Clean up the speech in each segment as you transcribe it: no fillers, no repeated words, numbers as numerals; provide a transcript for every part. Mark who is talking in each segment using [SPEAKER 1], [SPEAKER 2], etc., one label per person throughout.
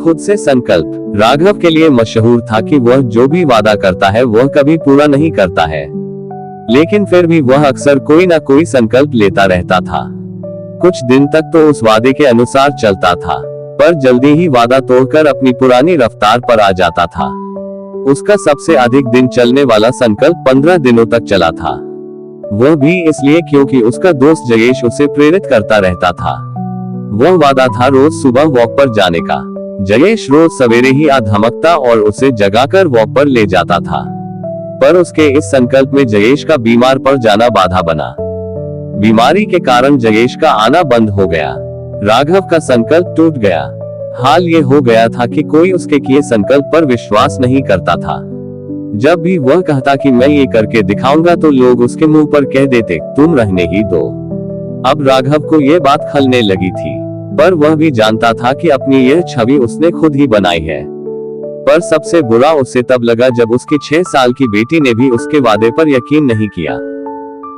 [SPEAKER 1] खुद से संकल्प। राघव के लिए मशहूर था कि वह जो भी वादा करता है वह कभी पूरा नहीं करता है, लेकिन फिर भी वह अक्सर कोई ना कोई संकल्प लेता रहता था। कुछ दिन तक तो उस वादे के अनुसार चलता था, पर जल्दी ही वादा तोड़कर अपनी पुरानी रफ्तार पर आ जाता था। उसका सबसे अधिक दिन चलने वाला संकल्प 15 दिनों तक चला था। वह भी इसलिए क्योंकि उसका दोस्त जयेश उसे प्रेरित करता रहता था। वह वादा था रोज सुबह वॉक पर जाने का। जयेश रोज सवेरे ही आ धमकता और उसे जगाकर वॉक पर ले जाता था, पर उसके इस संकल्प में जयेश का बीमार पड़ जाना बाधा बना। बीमारी के कारण जयेश का आना बंद हो गया। राघव का संकल्प टूट गया। हाल ये हो गया था कि कोई उसके किए संकल्प पर विश्वास नहीं करता था। जब भी वह कहता कि मैं ये करके दिखाऊंगा तो लोग उसके मुंह पर कह देते, तुम रहने ही दो। अब राघव को ये बात खलने लगी थी, पर वह भी जानता था कि अपनी यह छवि उसने खुद ही बनाई है। पर सबसे बुरा उसे तब लगा जब उसकी 6 साल की बेटी ने भी उसके वादे पर यकीन नहीं किया।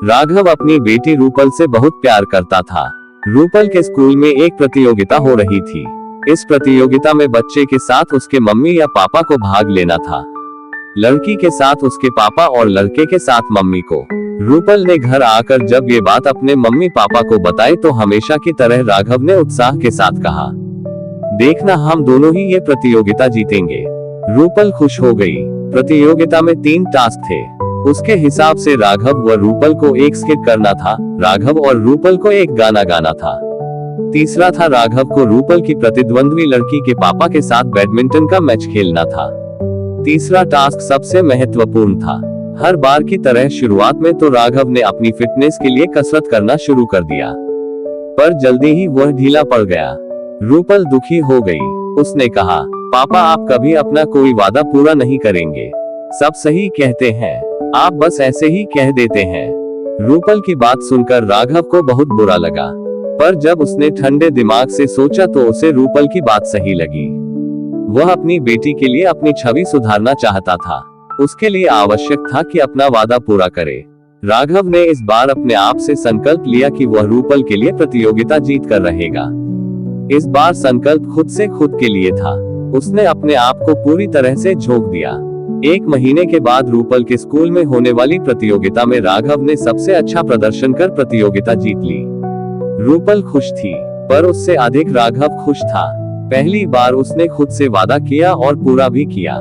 [SPEAKER 1] राघव अपनी बेटी रूपल से बहुत प्यार करता था। रूपल के स्कूल में एक प्रतियोगिता हो रही थी। इस प्रतियोगिता में बच्चे के साथ उसके मम्मी या पापा को भाग लेना था, लड़की के साथ उसके पापा और लड़के के साथ मम्मी को। रूपल ने घर आकर जब ये बात अपने मम्मी पापा को बताई तो हमेशा की तरह राघव ने उत्साह के साथ कहा, देखना हम दोनों ही ये प्रतियोगिता जीतेंगे। रूपल खुश हो गई। प्रतियोगिता में 3 टास्क थे। उसके हिसाब से राघव व रूपल को एक स्किट करना था, राघव और रूपल को एक गाना गाना था। तीसरा था राघव को रूपल की प्रतिद्वंद्वी लड़की के पापा के साथ बैडमिंटन का मैच खेलना था। तीसरा टास्क सबसे महत्वपूर्ण था। हर बार की तरह शुरुआत में तो राघव ने अपनी फिटनेस के लिए कसरत करना शुरू कर दिया, पर जल्दी ही वह ढीला पड़ गया। रूपल दुखी हो गई। उसने कहा, पापा आप कभी अपना कोई वादा पूरा नहीं करेंगे। सब सही कहते हैं, आप बस ऐसे ही कह देते हैं। रूपल की बात सुनकर राघव को बहुत बुरा लगा, पर जब उसने ठंडे दिमाग से सोचा तो उसे रूपल की बात सही लगी। वह अपनी बेटी के लिए अपनी छवि सुधारना चाहता था। उसके लिए आवश्यक था कि अपना वादा पूरा करे। राघव ने इस बार अपने आप से संकल्प लिया कि वह रूपल के लिए प्रतियोगिता जीत कर रहेगा। इस बार संकल्प खुद से खुद के लिए था। उसने अपने आप को पूरी तरह से झोंक दिया। 1 महीने के बाद रूपल के स्कूल में होने वाली प्रतियोगिता में राघव ने सबसे अच्छा प्रदर्शन कर प्रतियोगिता जीत ली। रूपल खुश थी, पर उससे अधिक राघव खुश था। पहली बार उसने खुद से वादा किया और पूरा भी किया।